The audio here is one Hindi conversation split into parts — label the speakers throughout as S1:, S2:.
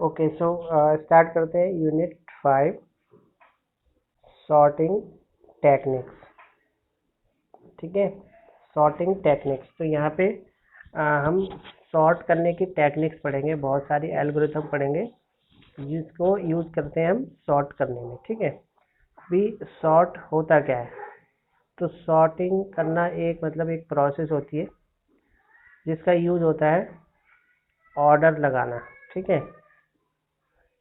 S1: ओके, सो स्टार्ट करते हैं यूनिट 5 सॉर्टिंग टेक्निक्स। ठीक है, सॉर्टिंग टेक्निक्स। तो यहाँ पे हम सॉर्ट करने की टेक्निक्स पढ़ेंगे, बहुत सारी एल्गोरिथम पढ़ेंगे जिसको यूज करते हैं हम सॉर्ट करने में। ठीक है, अभी सॉर्ट होता क्या है? तो सॉर्टिंग करना एक प्रोसेस होती है जिसका यूज होता है ऑर्डर लगाना। ठीक है,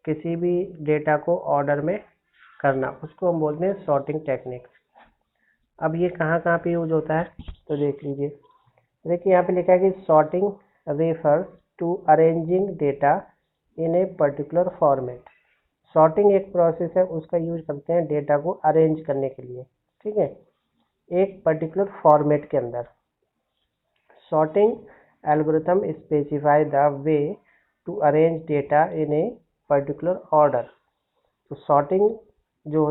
S1: किसी भी डेटा को ऑर्डर में करना, उसको हम बोलते हैं सॉर्टिंग टेक्निक्स। अब ये कहाँ कहाँ पे यूज होता है तो देख लीजिए। देखिए यहाँ पे लिखा है कि sorting refers to arranging data in a particular format. Sorting एक प्रोसेस है, उसका यूज करते हैं डेटा को अरेंज करने के लिए। ठीक है, एक पर्टिकुलर फॉर्मेट के अंदर। Sorting algorithm specify the way to arrange data in a particular order. तो सॉर्टिंग जो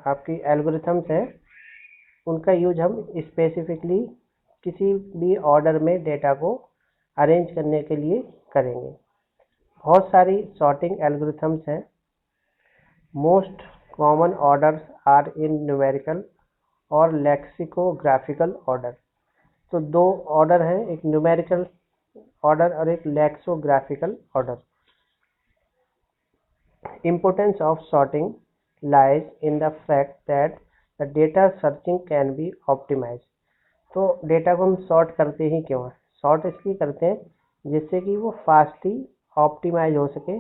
S1: आपकी एल्गोरिथम्स हैं उनका यूज हम स्पेसिफिकली किसी भी ऑर्डर में डेटा को अरेंज करने के लिए करेंगे। बहुत सारी सॉर्टिंग एल्गोरिथम्स हैं। Most common orders are in numerical और लेक्सिकोग्राफिकल ऑर्डर। तो दो ऑर्डर हैं, एक न्यूमेरिकल ऑर्डर और एक लेक्सिकोग्राफिकल order. Importance of sorting lies in the fact that the data searching can be optimized। तो डेटा को हम सॉर्ट करते ही क्यों है? सॉर्ट इसलिए करते हैं जिससे कि वो फास्टली ऑप्टिमाइज हो सके,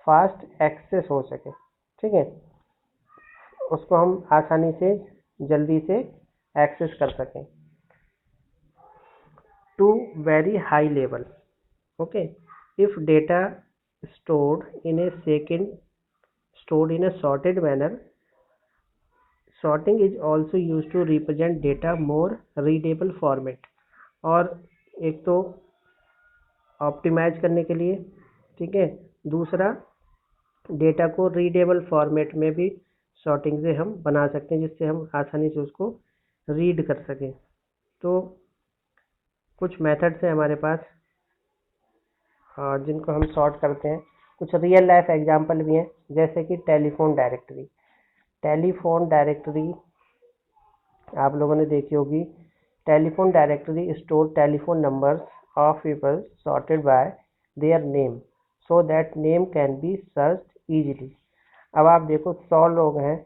S1: फास्ट एक्सेस हो सके। ठीक है, उसको हम आसानी से जल्दी से एक्सेस कर सकें to very high level. Okay, if data stored in a sorted manner, sorting is also used to represent data more readable format। और एक तो ऑप्टिमाइज करने के लिए, ठीक है, दूसरा डेटा को रीडेबल फॉर्मेट में भी सॉर्टिंग से हम बना सकते हैं जिससे हम आसानी से उसको रीड कर सकें। तो कुछ मेथड्स हैं हमारे पास जिनको हम सॉर्ट करते हैं। कुछ रियल लाइफ एग्जांपल भी हैं, जैसे कि टेलीफोन डायरेक्टरी। टेलीफोन डायरेक्टरी आप लोगों ने देखी होगी। Telephone directory store telephone numbers of people sorted bye their name so that name can be search easily. अब आप देखो 100 लोग हैं,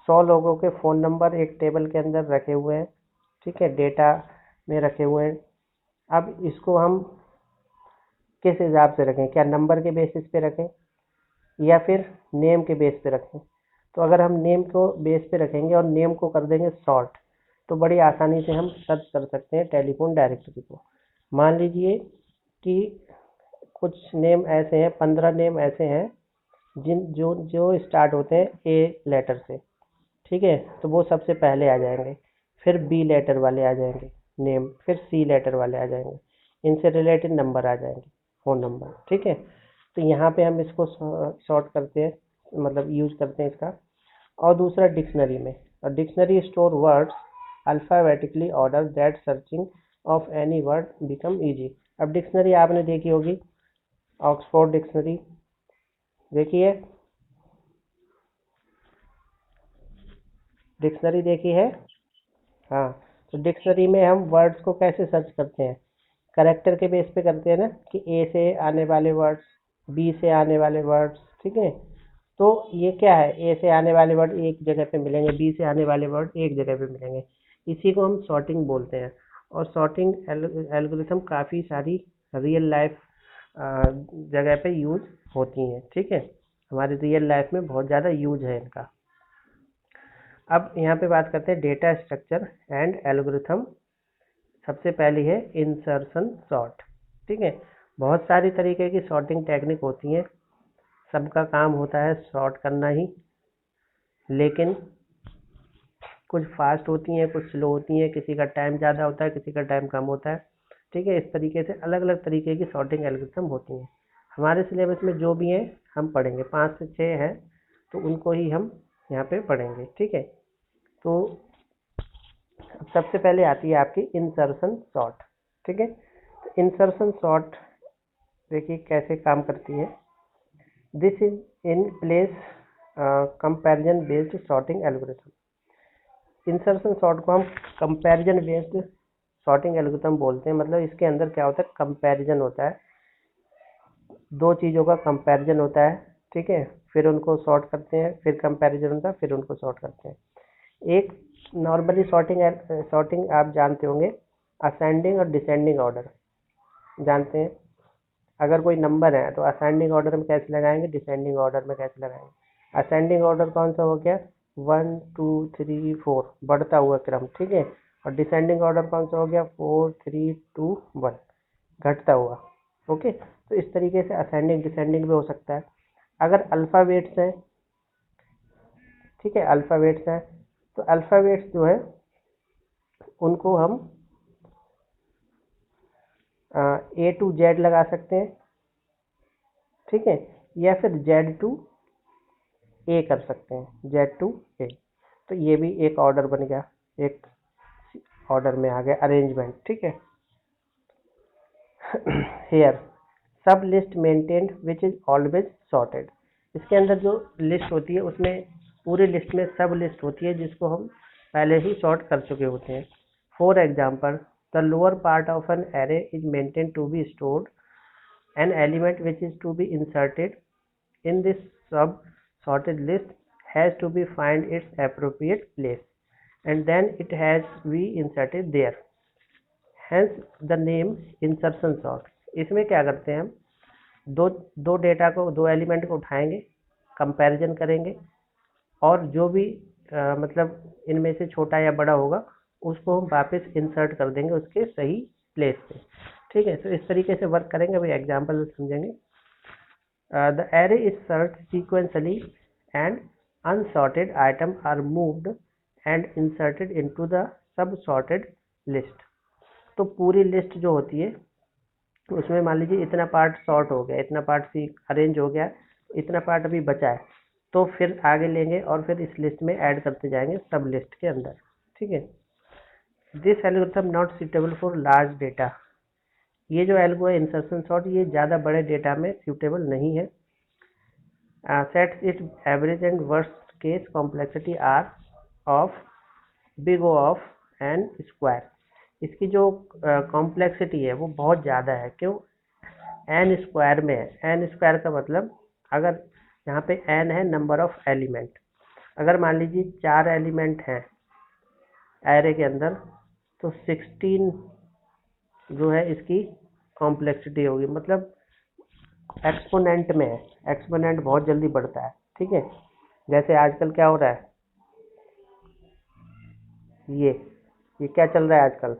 S1: 100 लोगों के फ़ोन नंबर एक टेबल के अंदर रखे हुए हैं। ठीक है, डेटा में रखे हुए हैं। अब इसको हम किस हिसाब से रखें? क्या नंबर के बेसिस पे रखें या फिर नेम के बेस पे रखें? तो अगर हम नेम को बेस पे रखेंगे और नेम को कर देंगे सॉर्ट, तो बड़ी आसानी से हम सर्च कर सकते हैं टेलीफोन डायरेक्टरी को। मान लीजिए कि कुछ नेम ऐसे हैं, 15 नेम ऐसे हैं जिन जो जो स्टार्ट होते हैं ए लेटर से। ठीक है, तो वो सबसे पहले आ जाएंगे, फिर बी लेटर वाले आ जाएंगे नेम, फिर सी लेटर वाले आ जाएंगे, इनसे रिलेटेड नंबर आ जाएंगे, फ़ोन नंबर। ठीक है, तो यहाँ पे हम इसको सॉर्ट करते हैं, मतलब यूज करते हैं इसका। और दूसरा डिक्शनरी में, और dictionary store words alphabetically order that searching of any word become easy. अब डिक्शनरी आपने देखी होगी, ऑक्सफोर्ड डिक्शनरी देखी है, डिक्शनरी देखी है। हाँ, तो डिक्शनरी में हम वर्ड्स को कैसे सर्च करते हैं? करेक्टर के बेस पे करते हैं ना, कि ए से आने वाले वर्ड्स, बी से आने वाले वर्ड्स। ठीक है, तो ये क्या है, ए से आने वाले वर्ड एक जगह पे मिलेंगे, बी से आने वाले वर्ड एक जगह पे मिलेंगे। इसी को हम सॉर्टिंग बोलते हैं। और सॉर्टिंग एल्गोरिथम काफ़ी सारी रियल लाइफ जगह पे यूज होती हैं। ठीक है, हमारी रियल लाइफ में बहुत ज़्यादा यूज है इनका। अब यहाँ पे बात करते हैं डेटा स्ट्रक्चर एंड एल्गोरिथम। सबसे पहली है इंसर्शन सॉर्ट। ठीक है, बहुत सारी तरीके की सॉर्टिंग टेक्निक होती हैं, सबका काम होता है सॉर्ट करना ही, लेकिन कुछ फास्ट होती हैं, कुछ स्लो होती हैं, किसी का टाइम ज़्यादा होता है, किसी का टाइम कम होता है। ठीक है, इस तरीके से अलग अलग तरीके की सॉर्टिंग एल्गोरिथम होती हैं। हमारे सिलेबस में जो भी हैं हम पढ़ेंगे, 5 से 6 हैं, तो उनको ही हम यहाँ पे पढ़ेंगे। ठीक है, तो सबसे पहले आती है आपकी इंसर्शन सॉर्ट। ठीक है, तो इंसर्शन सॉर्ट देखिए कैसे काम करती है। This is in place comparison based sorting algorithm. Insertion sort को हम कंपैरिजन बेस्ड सॉर्टिंग एल्गोरिथम बोलते हैं। मतलब इसके अंदर क्या होता है, कंपैरिजन होता है, दो चीज़ों का कंपैरिजन होता है, ठीक है, फिर उनको सॉर्ट करते हैं, फिर कंपैरिजन होता है, फिर उनको सॉर्ट करते हैं। एक नॉर्मली सॉर्टिंग आप जानते होंगे, असेंडिंग और डिसेंडिंग ऑर्डर जानते हैं। अगर कोई नंबर है तो असेंडिंग ऑर्डर में कैसे लगाएंगे, डिसेंडिंग ऑर्डर में कैसे लगाएंगे। असेंडिंग ऑर्डर कौन सा हो गया, 1 2 3 4 बढ़ता हुआ क्रम, ठीक है। और डिसेंडिंग ऑर्डर कौन सा हो गया, 4 3 2 1 घटता हुआ। ओके, तो इस तरीके से असेंडिंग डिसेंडिंग भी हो सकता है। अगर अल्फ़ाबेट्स है, ठीक है, अल्फ़ाबेट्स है, तो अल्फ़ाबेट्स जो है उनको हम A to Z लगा सकते हैं, ठीक है, या फिर Z to A कर सकते हैं, Z to A। तो ये भी एक ऑर्डर बन गया, एक ऑर्डर में आ गया अरेंजमेंट, ठीक है। हेयर सब list maintained which is always sorted. इसके अंदर जो लिस्ट होती है उसमें पूरी लिस्ट में सब लिस्ट होती है जिसको हम पहले ही सॉर्ट कर चुके होते हैं। For example, the lower part of an array is maintain to be stored, an element which is to be inserted in this sub sorted list has to be find its appropriate place and then it has to be inserted there, hence the name insertion sort। इसमें क्या करते हैं हम, दो दो डेटा को, दो एलिमेंट को उठाएंगे, कंपैरिजन करेंगे, और जो भी मतलब इनमें से छोटा या बड़ा होगा उसको हम वापस इंसर्ट कर देंगे उसके सही प्लेस पे, ठीक है। तो इस तरीके से वर्क करेंगे, अभी एग्जांपल समझेंगे। The array is search sequentially and unsorted item are moved and inserted into the sub sorted list. तो पूरी लिस्ट जो होती है उसमें मान लीजिए इतना पार्ट सॉर्ट हो गया, इतना पार्ट सी अरेंज हो गया, इतना पार्ट अभी बचा है, तो फिर आगे लेंगे और फिर इस लिस्ट में ऐड करते जाएंगे सब लिस्ट के अंदर, ठीक है। This algorithm not suitable for large data. ये जो एल्गो है इंसर्शन सॉर्ट, ये ज़्यादा बड़े डेटा में सूटेबल नहीं है। Sets it average and worst case complexity are of big O of n square. इसकी जो कॉम्प्लेक्सिटी है वो बहुत ज़्यादा है, क्यों, एन स्क्वायर में है। एन स्क्वायर का मतलब, अगर यहाँ पे एन है नंबर ऑफ एलिमेंट, अगर मान लीजिए 4 एलिमेंट हैं एरे के अंदर, तो 16 जो है इसकी कॉम्प्लेक्सिटी होगी, मतलब एक्सपोनेंट में है, एक्सपोनेंट बहुत जल्दी बढ़ता है, ठीक है। जैसे आजकल क्या हो रहा है, ये क्या चल रहा है आजकल,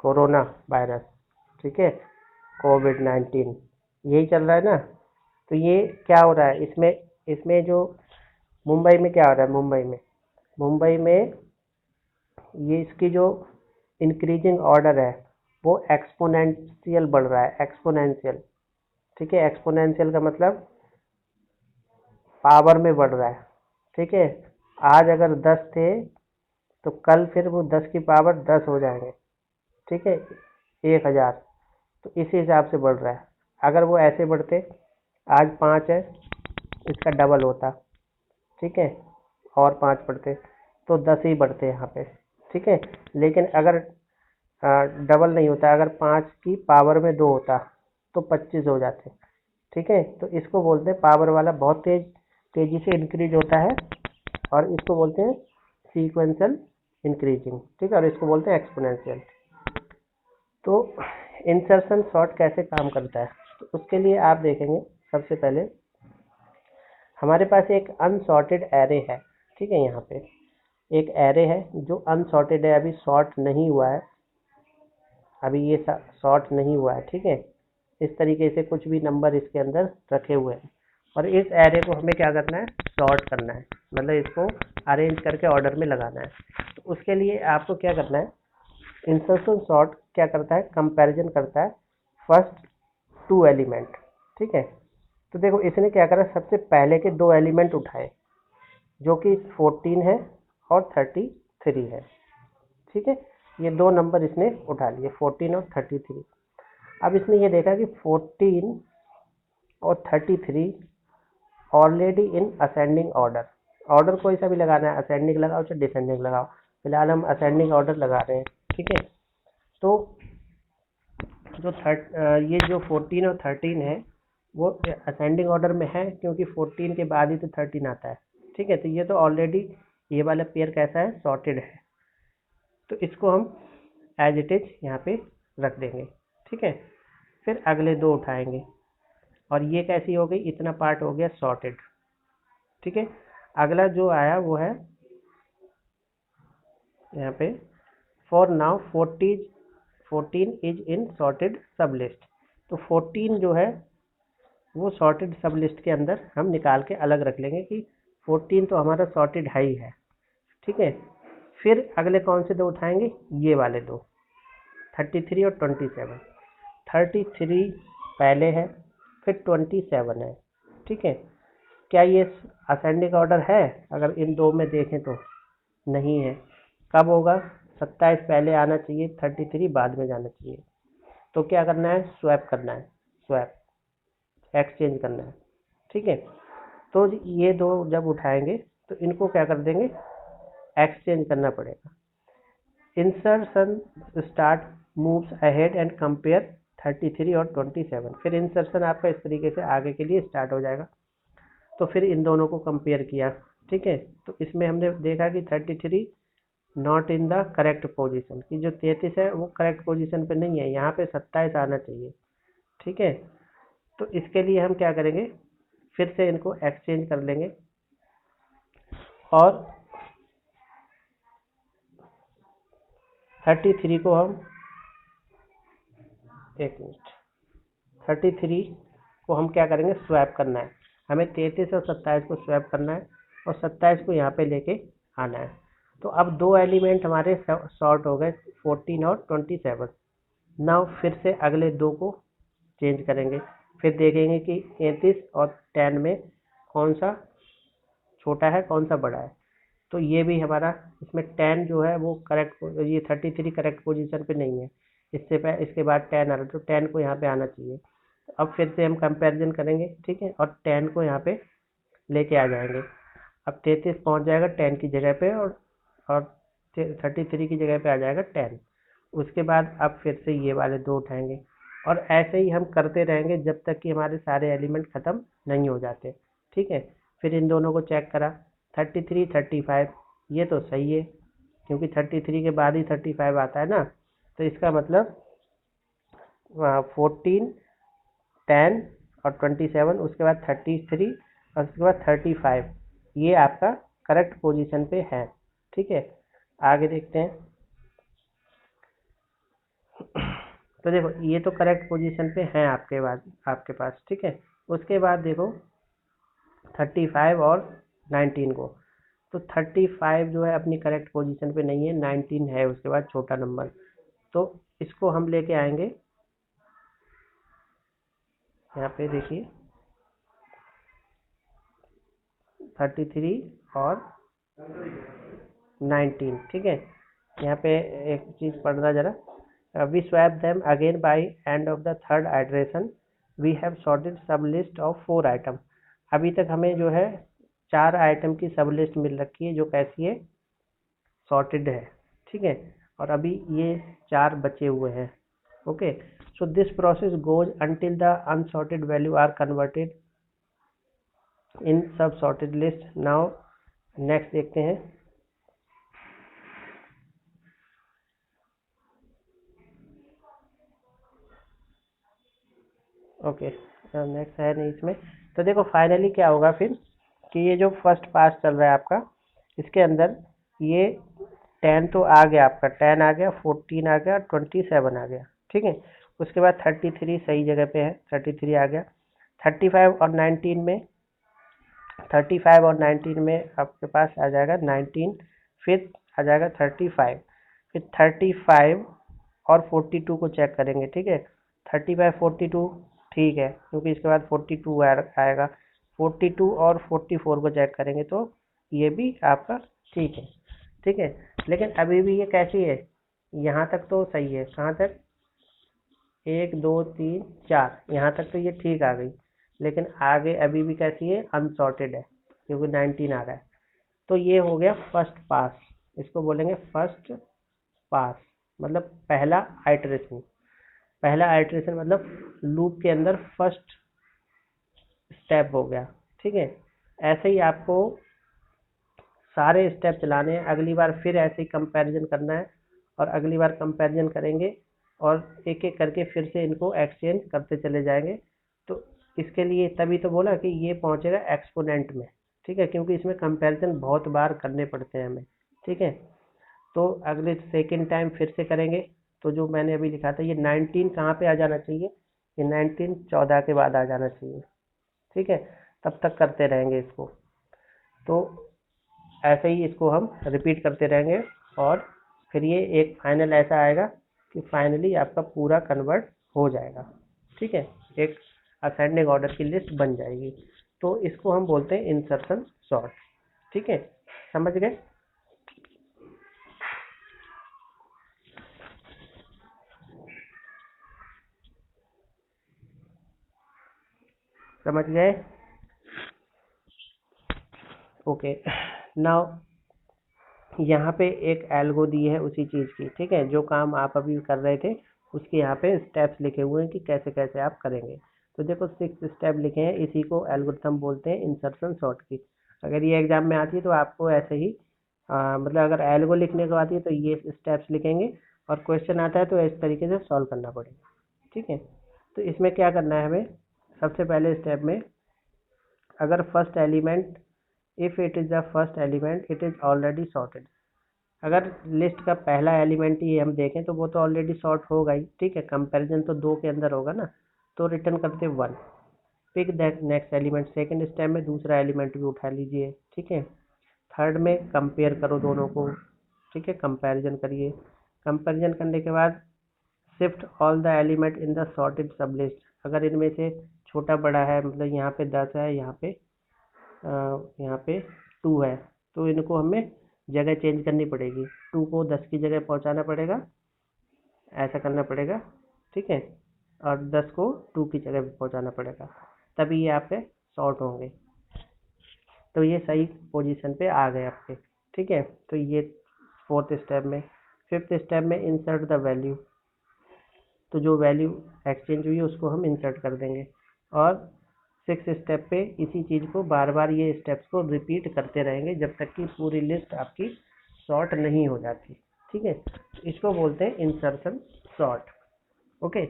S1: कोरोना वायरस, ठीक है, कोविड-19 यही चल रहा है ना। तो ये क्या हो रहा है, इसमें इसमें जो मुंबई में क्या हो रहा है, मुंबई में ये इसकी जो इंक्रीजिंग ऑर्डर है वो एक्सपोनेंशियल बढ़ रहा है, एक्सपोनेंशियल, ठीक है। एक्सपोनेंशियल का मतलब पावर में बढ़ रहा है, ठीक है। आज अगर 10 थे तो कल फिर वो 10 की पावर 10 हो जाएंगे, ठीक है, 1000। तो इसी हिसाब से बढ़ रहा है। अगर वो ऐसे बढ़ते, आज 5 है, इसका डबल होता, ठीक है, और 5 बढ़ते तो 10 ही बढ़ते यहाँ पे, ठीक है। लेकिन अगर डबल नहीं होता, अगर 5 की पावर में 2 होता तो 25 हो जाते, ठीक है। तो इसको बोलते हैं पावर वाला बहुत तेजी से इंक्रीज होता है, और इसको बोलते हैं सीक्वेंशियल इंक्रीजिंग, ठीक है, और इसको बोलते हैं एक्सपोनेंशियल। तो इंसर्शन सॉर्ट कैसे काम करता है, तो उसके लिए आप देखेंगे, सबसे पहले हमारे पास एक अनसॉर्टेड एरे है, ठीक है। यहाँ पे एक एरे है जो अनसॉर्टेड है, अभी सॉर्ट नहीं हुआ है, अभी ये सॉर्ट नहीं हुआ है, ठीक है। इस तरीके से कुछ भी नंबर इसके अंदर रखे हुए हैं, और इस एरे को हमें क्या करना है, सॉर्ट करना है, मतलब इसको अरेंज करके ऑर्डर में लगाना है। तो उसके लिए आपको क्या करना है, इंसर्शन सॉर्ट क्या करता है, कंपैरिजन करता है फर्स्ट 2 एलिमेंट, ठीक है। तो देखो इसने क्या करा, सबसे पहले के 2 एलिमेंट उठाए जो कि 14 है और 33 है, ठीक है। ये 2 नंबर इसने उठा लिए, 14 और 33। अब इसने ये देखा कि 14 और 33 already in ascending order. Order कोई सा भी लगाना है, असेंडिंग लगाओ चाहे डिसेंडिंग लगाओ, फिलहाल हम असेंडिंग ऑर्डर लगा रहे हैं। ठीक है, तो ये जो 14 और 13 है वो असेंडिंग ऑर्डर में है, क्योंकि 14 के बाद ही तो 13 आता है। ठीक है, तो ये तो ऑलरेडी ये वाला पेयर कैसा है, सॉर्टेड है, तो इसको हम एज इट इज यहाँ पे रख देंगे। ठीक है, फिर अगले दो उठाएंगे और ये कैसी हो गई, इतना पार्ट हो गया सॉर्टेड। ठीक है, अगला जो आया वो है यहाँ पे for now 14 is in sorted sub list. तो 14 जो है वो सॉर्टेड सब लिस्ट के अंदर हम निकाल के अलग रख लेंगे कि 14 तो हमारा सॉर्टेड है ही है। ठीक है, फिर अगले कौन से दो उठाएंगे, ये वाले दो, 33 और 27। 33 पहले है, फिर 27 है। ठीक है, क्या ये असेंडिंग ऑर्डर है? अगर इन दो में देखें तो नहीं है। कब होगा, 27 पहले आना चाहिए, 33 बाद में जाना चाहिए। तो क्या करना है, स्वैप करना है, स्वैप एक्सचेंज करना है। ठीक है, तो ये दो जब उठाएंगे तो इनको क्या कर देंगे, एक्सचेंज करना पड़ेगा। Insertion start moves ahead and compare 33 और 27। फिर इंसर्शन आपका इस तरीके से आगे के लिए स्टार्ट हो जाएगा। तो फिर इन दोनों को कंपेयर किया। ठीक है, तो इसमें हमने देखा कि 33 not in the correct position, कि जो 33 है वो करेक्ट पोजीशन पे नहीं है, यहाँ पे 27 आना चाहिए। ठीक है, तो इसके लिए हम क्या करेंगे, फिर से इनको एक्सचेंज कर लेंगे और 33 को हम, एक मिनट, 33 को हम क्या करेंगे, स्वैप करना है। हमें 33 और 27 को स्वैप करना है और 27 को यहाँ पे लेके आना है। तो अब दो एलिमेंट हमारे सॉर्ट हो गए, 14 और 27। नाउ फिर से अगले दो को चेंज करेंगे, फिर देखेंगे कि 33 और 10 में कौन सा छोटा है कौन सा बड़ा है। तो ये भी हमारा, इसमें 10 जो है वो करेक्ट, ये 33 करेक्ट पोजीशन पे नहीं है, इसके बाद 10 आ रहा है, तो 10 को यहाँ पे आना चाहिए। अब फिर से हम कंपैरिजन करेंगे। ठीक है, और 10 को यहाँ पे लेके आ जाएंगे। अब 33 पहुँच जाएगा 10 की जगह पे और 33 की जगह पे आ जाएगा 10। उसके बाद अब फिर से ये वाले दो उठाएंगे और ऐसे ही हम करते रहेंगे जब तक कि हमारे सारे एलिमेंट ख़त्म नहीं हो जाते। ठीक है, फिर इन दोनों को चेक करा, 33 35 ये तो सही है, क्योंकि 33 के बाद ही 35 आता है ना, तो इसका मतलब 14 10 और 27, उसके बाद 33 और उसके बाद 35, ये आपका करेक्ट पोजीशन पे है। ठीक है, आगे देखते हैं। तो देखो ये तो करेक्ट पोजीशन पे है आपके पास। ठीक है, उसके बाद देखो 35 और 19 को, तो 35 जो है अपनी करेक्ट पोजीशन पे नहीं है, 19 है उसके बाद छोटा नंबर, तो इसको हम लेके आएंगे यहाँ पे। देखिए 33 और 19। ठीक है, यहाँ पे एक चीज़ पढ़ना जरा, we swap them again by end of the third iteration we have sorted sub list of 4 item. अभी तक हमें जो है 4 आइटम की सब लिस्ट मिल रखी है जो कैसी है, सॉर्टेड है। ठीक है, और अभी ये 4 बचे हुए हैं। Okay, so this process goes until the unsorted value are converted in sub sorted list. Now next देखते हैं। ओके, नेक्स्ट है नहीं इसमें। तो देखो फाइनली क्या होगा फिर, कि ये जो फर्स्ट पास चल रहा है आपका, इसके अंदर ये 10 तो आ गया आपका, 10 आ गया, 14 आ गया, 27 आ गया। ठीक है, उसके बाद 33 सही जगह पे है, 33 आ गया। 35 और 19 में, 35 और 19 में आपके पास आ जाएगा 19, फिर आ जाएगा 35, फिर 35 और 42 को चेक करेंगे। ठीक है, 35 42 ठीक है, क्योंकि इसके बाद 42 आएगा। 42 और 44 को चेक करेंगे तो ये भी आपका ठीक है। ठीक है, लेकिन अभी भी ये कैसी है, यहाँ तक तो सही है, कहाँ तक, 1 2 3 4, यहाँ तक तो ये ठीक आ गई, लेकिन आगे अभी भी कैसी है, अनसॉर्टेड है क्योंकि 19 आ रहा है। तो ये हो गया फर्स्ट पास, इसको बोलेंगे फर्स्ट पास, मतलब पहला आइटरेशन। पहला आइटरेशन मतलब लूप के अंदर फर्स्ट स्टेप हो गया, ठीक है। ऐसे ही आपको सारे स्टेप चलाने हैं, अगली बार फिर ऐसे ही कंपैरिजन करना है, और अगली बार कंपैरिजन करेंगे और एक एक करके फिर से इनको एक्सचेंज करते चले जाएंगे। तो इसके लिए तभी तो बोला कि ये पहुंचेगा एक्सपोनेंट में, ठीक है, क्योंकि इसमें कंपैरिजन बहुत बार करने पड़ते हैं हमें, ठीक है। तो अगले सेकेंड टाइम फिर से करेंगे, तो जो मैंने अभी लिखा था ये 19 कहाँ पे आ जाना चाहिए, ये 19 14 के बाद आ जाना चाहिए, ठीक है। तब तक करते रहेंगे इसको, तो ऐसे ही इसको हम रिपीट करते रहेंगे, और फिर ये एक फाइनल ऐसा आएगा कि फाइनली आपका पूरा कन्वर्ट हो जाएगा, ठीक है, एक असेंडिंग ऑर्डर की लिस्ट बन जाएगी। तो इसको हम बोलते हैं इंसर्शन सॉर्ट, ठीक है, समझ गए। समझ गए, ओके। नाउ यहाँ पे एक एल्गो दी है उसी चीज़ की, ठीक है, जो काम आप अभी कर रहे थे उसके यहाँ पे स्टेप्स लिखे हुए हैं कि कैसे कैसे आप करेंगे। तो देखो 6 स्टेप लिखे हैं, इसी को एल्गोरिथम बोलते हैं इंसर्शन सॉर्ट की। अगर ये एग्जाम में आती है तो आपको ऐसे ही मतलब अगर एल्गो लिखने को आती है तो ये स्टेप्स लिखेंगे, और क्वेश्चन आता है तो इस तरीके से सॉल्व करना पड़ेगा, ठीक है। तो इसमें क्या करना है हमें, सबसे पहले स्टेप में अगर first element, if it is the first element it is already sorted, अगर लिस्ट का पहला एलिमेंट ही हम देखें तो वो तो ऑलरेडी सॉर्ट होगा ही, ठीक है, कंपैरिजन तो 2 के अंदर होगा ना, तो रिटर्न करते 1। Pick that next element, second step में दूसरा एलिमेंट भी उठा लीजिए, ठीक है। थर्ड में कंपेयर करो दोनों को, ठीक है, कंपैरिजन करिए। कंपैरिजन करने के बाद shift all the element in the sorted sub list, अगर इनमें से छोटा बड़ा है, मतलब यहाँ पे 10 है, यहाँ पे 2 है, तो इनको हमें जगह चेंज करनी पड़ेगी, 2 को 10 की जगह पहुँचाना पड़ेगा, ऐसा करना पड़ेगा, ठीक है, और 10 को 2 की जगह पे पहुँचाना पड़ेगा, तभी ये आपके सॉर्ट होंगे। तो ये सही पोजीशन पे आ गए आपके, ठीक है। तो ये फोर्थ स्टेप में। फिफ्थ स्टेप में इंसर्ट द वैल्यू, तो जो वैल्यू एक्सचेंज हुई है उसको हम इंसर्ट कर देंगे, और सिक्स स्टेप पे इसी चीज़ को बार बार ये स्टेप्स को रिपीट करते रहेंगे जब तक कि पूरी लिस्ट आपकी सॉर्ट नहीं हो जाती, ठीक है। इसको बोलते हैं insertion sort, okay.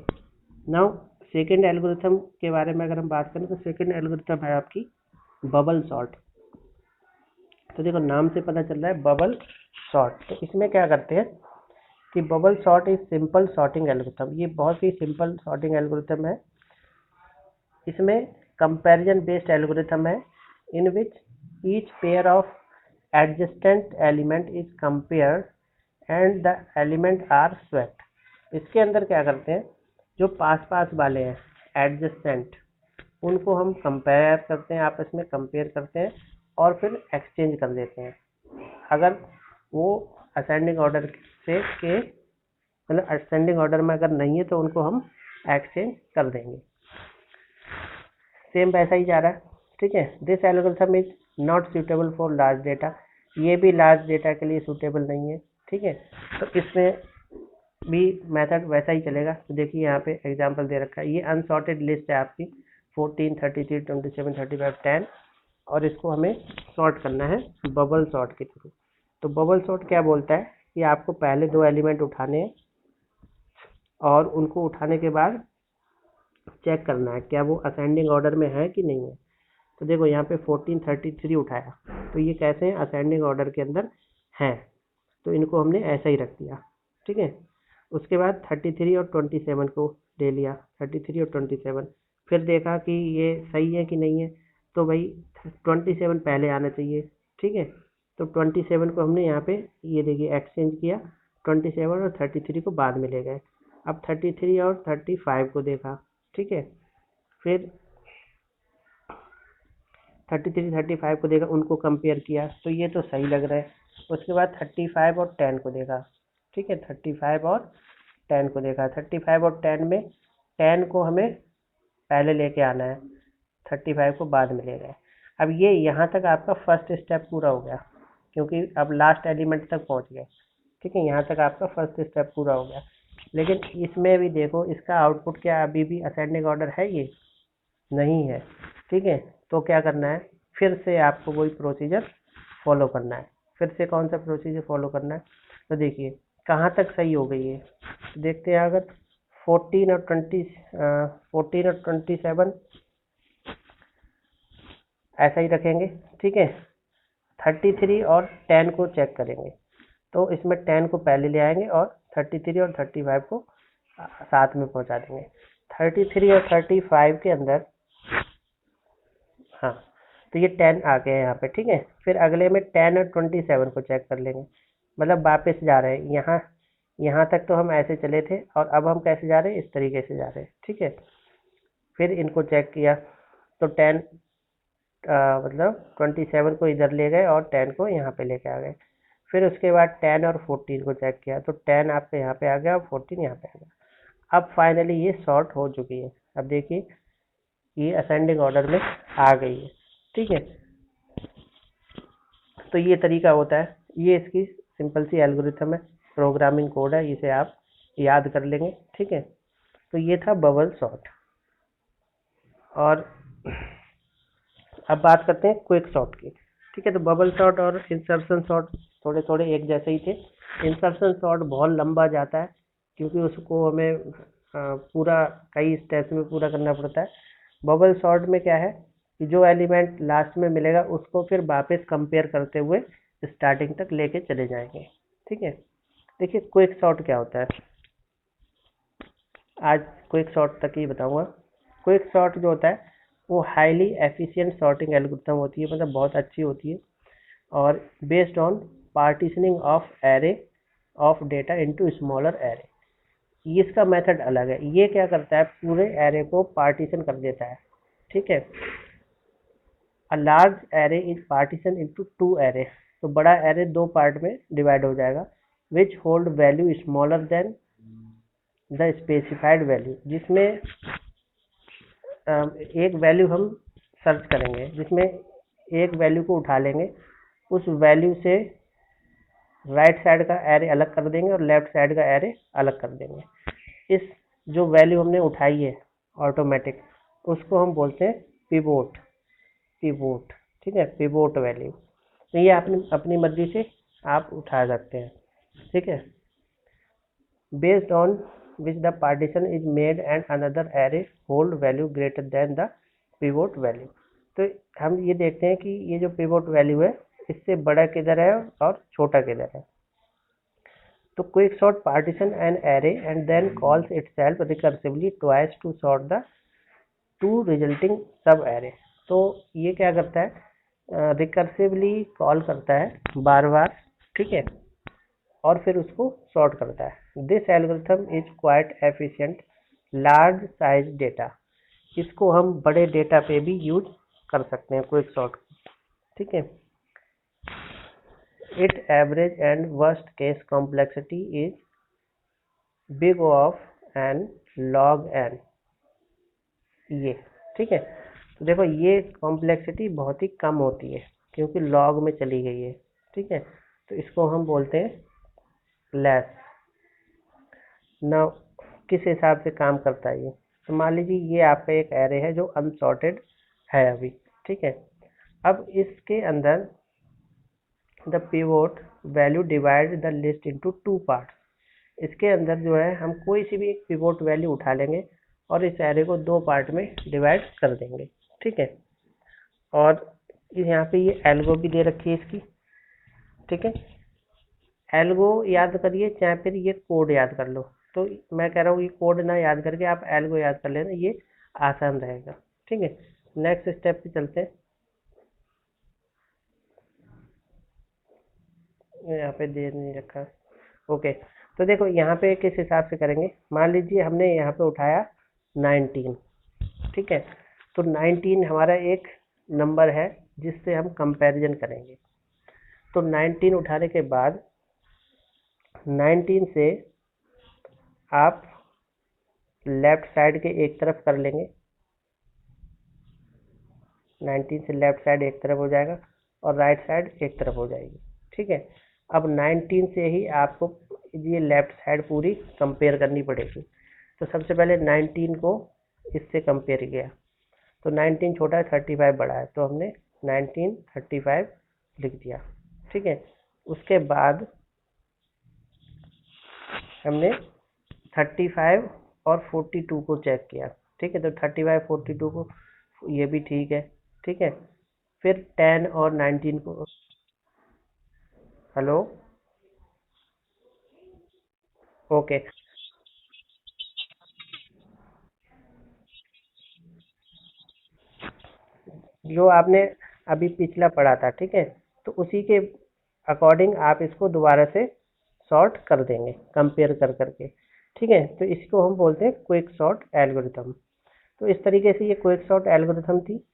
S1: Now second algorithm के बारे में अगर हम बात करें तो सेकेंड एल्गोरिथम है आपकी बबल सॉर्ट। तो देखो नाम से पता चल रहा है बबल सॉर्ट। तो इसमें क्या करते हैं कि bubble sort is simple sorting algorithm, ये बहुत ही सिंपल सॉर्टिंग एल्गोरिथम है। इसमें कंपैरिजन बेस्ड एल्गोरिथम है, in which each pair of adjacent element is compared and the element are swapped. इसके अंदर क्या करते हैं, जो पास पास वाले हैं एडजस्टेंट, उनको हम कंपेयर करते हैं, आपस में कंपेयर करते हैं और फिर एक्सचेंज कर देते हैं। अगर वो असेंडिंग ऑर्डर से के मतलब असेंडिंग ऑर्डर में अगर नहीं है तो उनको हम एक्सचेंज कर देंगे। सेम वैसा ही जा रहा है, ठीक है। This algorithm is not suitable for large data, ये भी लार्ज डेटा के लिए सूटेबल नहीं है, ठीक है। तो इसमें भी मेथड वैसा ही चलेगा। तो देखिए यहाँ पे एग्जांपल दे रखा है, ये अनसॉर्टेड लिस्ट है आपकी 14 33 27 35 10, और इसको हमें सॉर्ट करना है बबल सॉर्ट के थ्रू। तो बबल सॉर्ट क्या बोलता है कि आपको पहले 2 एलिमेंट उठाने हैं और उनको उठाने के बाद चेक करना है क्या वो असेंडिंग ऑर्डर में है कि नहीं है। तो देखो यहाँ पे 14 33 उठाया, तो ये कैसे हैं, असेंडिंग ऑर्डर के अंदर हैं, तो इनको हमने ऐसा ही रख दिया, ठीक है। उसके बाद 33 और 27 को ले लिया, 33 और 27, फिर देखा कि ये सही है कि नहीं है, तो भाई 27 पहले आना चाहिए, ठीक है। तो 27 को हमने यहाँ पे ये देखिए एक्सचेंज किया, 27 और 33 को बाद में ले गए। अब 33 और 35 को देखा, ठीक है, फिर 33 35 को देखा, उनको कंपेयर किया, तो ये तो सही लग रहा है। उसके बाद 35 और 10 को देखा, ठीक है, 35 और 10 को देखा, 35 और 10 में 10 को हमें पहले लेके आना है, 35 को बाद में ले गए। अब ये यहाँ तक आपका फर्स्ट स्टेप पूरा हो गया, क्योंकि अब लास्ट एलिमेंट तक पहुँच गए। ठीक है, यहाँ तक आपका फर्स्ट स्टेप पूरा हो गया। लेकिन इसमें भी देखो, इसका आउटपुट क्या अभी भी असेंडिंग ऑर्डर है, ये नहीं है। ठीक है, तो क्या करना है, फिर से आपको वही प्रोसीजर फॉलो करना है। फिर से कौन सा प्रोसीजर फॉलो करना है, तो देखिए कहाँ तक सही हो गई है। देखते हैं, अगर 14 और 27 ऐसा ही रखेंगे। ठीक है, 33 और 10 को चेक करेंगे, तो इसमें 10 को पहले ले आएंगे और 33 और 35 को साथ में पहुंचा देंगे। 33 और 35 के अंदर, हाँ, तो ये 10 आ गए हैं यहाँ पे। ठीक है, फिर अगले में 10 और 27 को चेक कर लेंगे, मतलब वापस जा रहे हैं। यहाँ तक तो हम ऐसे चले थे, और अब हम कैसे जा रहे हैं, इस तरीके से जा रहे हैं। ठीक है, फिर इनको चेक किया, तो 10 मतलब 27 को इधर ले गए और 10 को यहाँ पे लेके आ गए। फिर उसके बाद 10 और 14 को चेक किया, तो 10 आपके यहाँ पे आ गया और 14 यहाँ पे आ गया। अब फाइनली ये सॉर्ट हो चुकी है। अब देखिए ये असेंडिंग ऑर्डर में आ गई है। ठीक है, तो ये तरीका होता है, ये इसकी सिंपल सी एल्गोरिथम है, प्रोग्रामिंग कोड है, इसे आप याद कर लेंगे। ठीक है, तो ये था बबल सॉर्ट। और अब बात करते हैं क्विक सॉर्ट की। ठीक है, तो बबल सॉर्ट और इंसर्शन सॉर्ट थोड़े थोड़े एक जैसे ही थे। इंसर्शन सॉर्ट बहुत लंबा जाता है, क्योंकि उसको हमें पूरा कई स्टेप्स में पूरा करना पड़ता है। बबल सॉर्ट में क्या है कि जो एलिमेंट लास्ट में मिलेगा उसको फिर वापस कंपेयर करते हुए स्टार्टिंग तक लेके चले जाएंगे। ठीक है, देखिए क्विक सॉर्ट क्या होता है, आज क्विक सॉर्ट तक ही बताऊंगा। क्विक सॉर्ट जो होता है वो हाईली एफिशिएंट सॉर्टिंग एल्गोरिथम होती है, मतलब बहुत अच्छी होती है, और based on partitioning of array of data into smaller array. इसका मेथड अलग है। ये क्या करता है, पूरे एरे को पार्टीशन कर देता है। ठीक है, a large array is partition into 2 array, तो बड़ा एरे 2 पार्ट में डिवाइड हो जाएगा, which hold value smaller than the specified value, जिसमें एक वैल्यू हम सर्च करेंगे, जिसमें एक वैल्यू को उठा लेंगे, उस वैल्यू से राइट साइड का एरे अलग कर देंगे और लेफ्ट साइड का एरे अलग कर देंगे। इस जो वैल्यू हमने उठाई है ऑटोमेटिक, उसको हम बोलते हैं पिवोट। पिवोट, ठीक है, पिवोट वैल्यू। तो ये अपनी मर्जी से आप उठा सकते हैं। ठीक है, based on which the partition is made and another array hold value greater than the pivot value। तो हम ये देखते हैं कि ये जो pivot value है इससे बड़ा किधर है और छोटा किधर है। तो quick sort partition an array and then calls itself recursively twice to sort the two resulting sub array। तो ये क्या करता है, रिकर्सिवली कॉल करता है बार बार। ठीक है, और फिर उसको सॉर्ट करता है। This algorithm is quite efficient large size data. इसको हम बड़े डेटा पे भी यूज कर सकते हैं क्विक सॉर्ट। ठीक है, it average and worst case complexity is big of n log n. ये ठीक है, तो देखो ये कॉम्प्लेक्सिटी बहुत ही कम होती है क्योंकि लॉग में चली गई है। ठीक है, तो इसको हम बोलते हैं लेस। ना किस हिसाब से काम करता है ये, तो मान लीजिए ये आपका एक एरे है जो अनसॉर्टेड है अभी। ठीक है, अब इसके अंदर the pivot value divide the list into 2 parts. इसके अंदर जो है हम कोई सी भी एक पिवोट वैल्यू उठा लेंगे और इस एरे को 2 पार्ट में डिवाइड कर देंगे। ठीक है, और यहाँ पे ये एल्गो भी दे रखी है इसकी। ठीक है, एल्गो याद करिए, चाहे फिर ये कोड याद कर लो। तो मैं कह रहा हूँ ये कोड ना याद करके आप एल्गो याद कर लेना, ये आसान रहेगा। ठीक है, नेक्स्ट स्टेप पे चलते हैं। यहाँ पे दे नहीं रखा। ओके, तो देखो यहाँ पे किस हिसाब से करेंगे। मान लीजिए हमने यहाँ पे उठाया 19। ठीक है, तो 19 हमारा एक नंबर है जिससे हम कंपैरिजन करेंगे। तो 19 उठाने के बाद 19 से आप लेफ्ट साइड के एक तरफ कर लेंगे, 19 से लेफ्ट साइड एक तरफ हो जाएगा और राइट साइड एक तरफ हो जाएगी। ठीक है, अब 19 से ही आपको ये लेफ्ट साइड पूरी कंपेयर करनी पड़ेगी। तो सबसे पहले 19 को इससे कंपेयर किया, तो 19 छोटा है, 35 बड़ा है, तो हमने 19 35 लिख दिया। ठीक है, उसके बाद हमने 35 और 42 को चेक किया। ठीक है, तो 35 42 को ये भी ठीक है। ठीक है, फिर 10 और 19 को, हेलो, ओके, जो आपने अभी पिछला पढ़ा था, ठीक है, तो उसी के अकॉर्डिंग आप इसको दोबारा से सॉर्ट कर देंगे कंपेयर कर करके। ठीक है, तो इसको हम बोलते हैं क्विक सॉर्ट एल्गोरिथम। तो इस तरीके से ये क्विक सॉर्ट एल्गोरिथम थी।